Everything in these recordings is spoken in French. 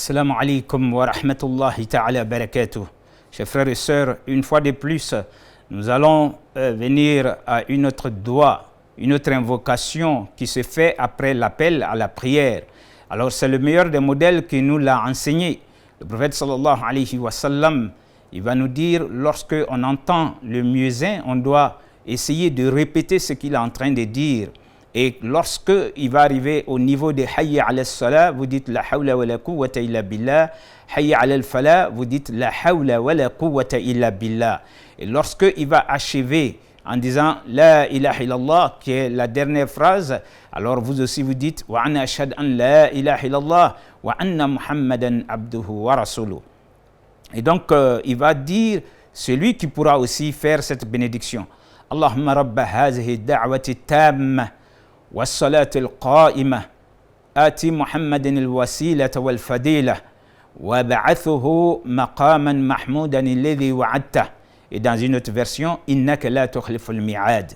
Assalamu alaikum wa rahmatullahi ta'ala barakatuh. Chers frères et sœurs, une fois de plus, nous allons venir à une autre dua, une autre invocation qui se fait après l'appel à la prière. Alors c'est le meilleur des modèles qui nous l'a enseigné. Le prophète sallallahu alayhi wa sallam, il va nous dire, lorsque on entend le muezzin, on doit essayer de répéter ce qu'il est en train de dire. Et lorsque il va arriver au niveau de Hayya ala salah, vous dites la hawla wa la quwwata illa billah. Hayya ala al-falah, vous dites la hawla wa la quwwata illa billah. Et lorsque il va achever en disant la ilaha illallah, qui est la dernière phrase, alors vous aussi vous dites wa ana ashhadu an la ilaha illallah wa anna muhammadan abduhu wa rasuluh. Et donc il va dire celui qui pourra aussi faire cette bénédiction. Allahumma rabba hazihi da'wati tamma والصلاة القائمة آتي محمد الوسيلة والفضيلة وبعثه مقاما محمودا الذي وعدته. Et dans une autre version, إنك لا تخلف الميعاد.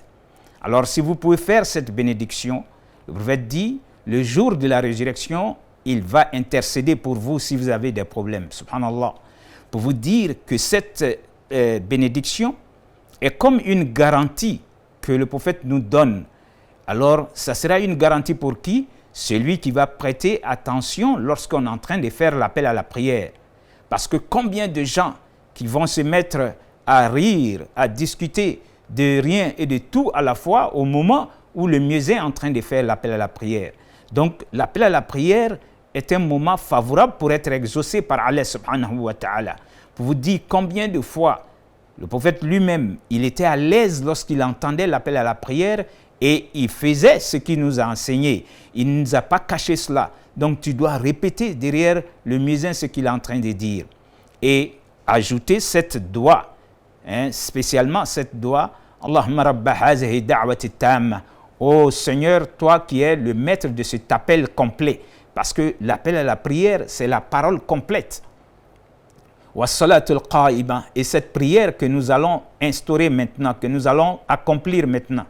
Alors si vous pouvez faire cette bénédiction, le prophète dit, le jour de la résurrection, il va intercéder pour vous si vous avez des problèmes. Subhanallah. Pour vous dire que cette bénédiction est comme une garantie que le prophète nous donne. Alors, ça sera une garantie pour qui? Celui qui va prêter attention lorsqu'on est en train de faire l'appel à la prière. Parce que combien de gens qui vont se mettre à rire, à discuter de rien et de tout à la fois au moment où le muezzin est en train de faire l'appel à la prière. Donc, l'appel à la prière est un moment favorable pour être exaucé par Allah subhanahu wa ta'ala. Pour vous dire combien de fois le prophète lui-même, il était à l'aise lorsqu'il entendait l'appel à la prière. Et il faisait ce qu'il nous a enseigné. Il ne nous a pas caché cela. Donc tu dois répéter derrière le muezzin ce qu'il est en train de dire. Et ajouter cette dua, spécialement cette dua, Allahumma rabba hazihi da'wati tamma. Oh Seigneur, toi qui es le maître de cet appel complet. Parce que l'appel à la prière, c'est la parole complète. Wa salatul qa'ima. Et cette prière que nous allons instaurer maintenant, que nous allons accomplir maintenant.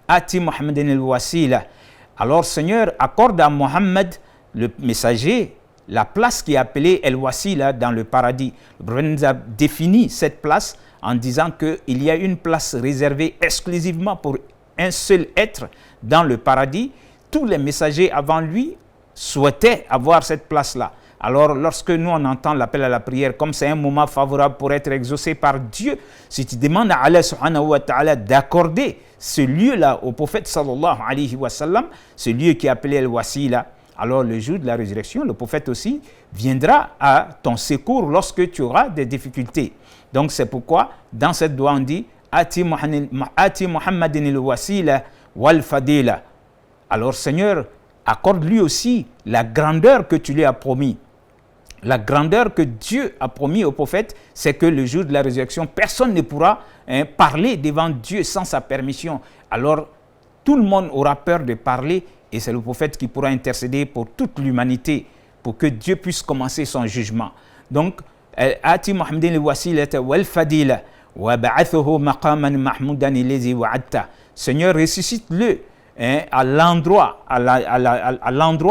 Ati Muhammadin al-Wasila. Alors Seigneur, accorde à Mohammed, le messager, la place qui est appelée al-Wasila dans le paradis. Le prophète nous a défini cette place en disant qu'il y a une place réservée exclusivement pour un seul être dans le paradis. Tous les messagers avant lui souhaitaient avoir cette place-là. Alors, lorsque nous, on entend l'appel à la prière, comme c'est un moment favorable pour être exaucé par Dieu, si tu demandes à Allah subhanahu wa ta'ala d'accorder ce lieu-là au prophète sallallahu alayhi wa sallam, ce lieu qui est appelé al-Wasila, alors le jour de la résurrection, le prophète aussi viendra à ton secours lorsque tu auras des difficultés. Donc, c'est pourquoi, dans cette dua, on dit « Ati Muhammadin al-Wasila wal-Fadila » Alors, Seigneur, accorde lui aussi la grandeur que tu lui as promis. La grandeur que Dieu a promis au prophète, c'est que le jour de la résurrection, personne ne pourra parler devant Dieu sans sa permission. Alors, tout le monde aura peur de parler et c'est le prophète qui pourra intercéder pour toute l'humanité, pour que Dieu puisse commencer son jugement. Donc, Ati Muhammadin al-Wasilata wal-Fadila wa ba'athuhu maqaman mahmoudan allazi wa'adta. Seigneur, ressuscite-le à l'endroit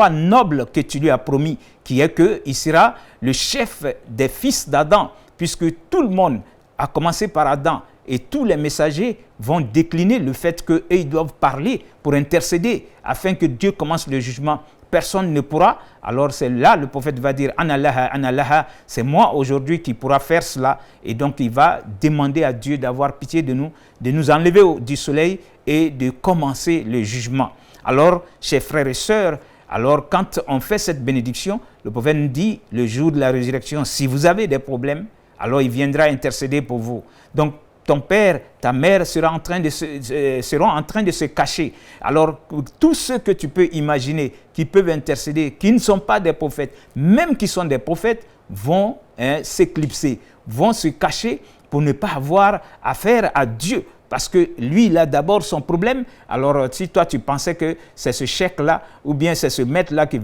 noble que tu lui as promis, qui est qu'il sera le chef des fils d'Adam, puisque tout le monde a commencé par Adam et tous les messagers vont décliner le fait qu'ils doivent parler pour intercéder afin que Dieu commence le jugement. Personne ne pourra. Alors c'est là le prophète va dire Ana laha, c'est moi aujourd'hui qui pourra faire cela. Et donc il va demander à Dieu d'avoir pitié de nous enlever du soleil et de commencer le jugement. Alors, chers frères et sœurs, alors quand on fait cette bénédiction, le prophète nous dit le jour de la résurrection, si vous avez des problèmes, alors il viendra intercéder pour vous. Donc ton père, ta mère seront en train de se cacher. Alors, tous ceux que tu peux imaginer qui peuvent intercéder, qui ne sont pas des prophètes, même qui sont des prophètes, vont s'éclipser, vont se cacher pour ne pas avoir affaire à Dieu. Parce que lui, il a d'abord son problème. Alors, si toi, tu pensais que c'est ce cheikh-là ou bien c'est ce maître-là qui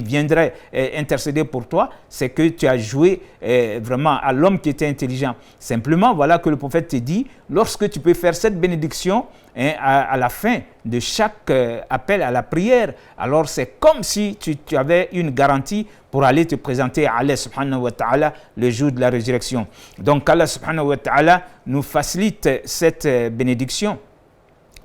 viendrait intercéder pour toi, c'est que tu as joué vraiment à l'homme qui était intelligent. Simplement, voilà que le prophète te dit, lorsque tu peux faire cette bénédiction, hein, à la fin de chaque appel à la prière, alors c'est comme si tu avais une garantie pour aller te présenter à Allah subhanahu wa ta'ala le jour de la résurrection. Donc Allah subhanahu wa ta'ala nous facilite cette bénédiction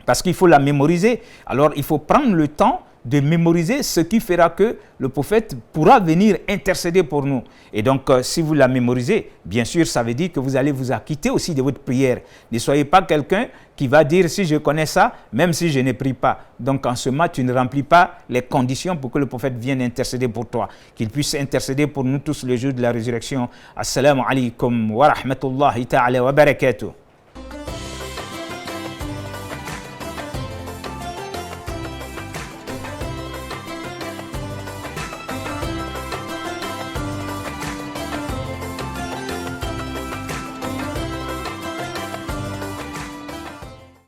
parce qu'il faut la mémoriser. Alors il faut prendre le temps de mémoriser, ce qui fera que le prophète pourra venir intercéder pour nous. Et donc, si vous la mémorisez, bien sûr, ça veut dire que vous allez vous acquitter aussi de votre prière. Ne soyez pas quelqu'un qui va dire, si je connais ça, même si je ne prie pas. Donc, en ce moment, tu ne remplis pas les conditions pour que le prophète vienne intercéder pour toi. Qu'il puisse intercéder pour nous tous le jour de la résurrection. Assalamu alaikum wa rahmatullahi ta'ala wa barakatuh.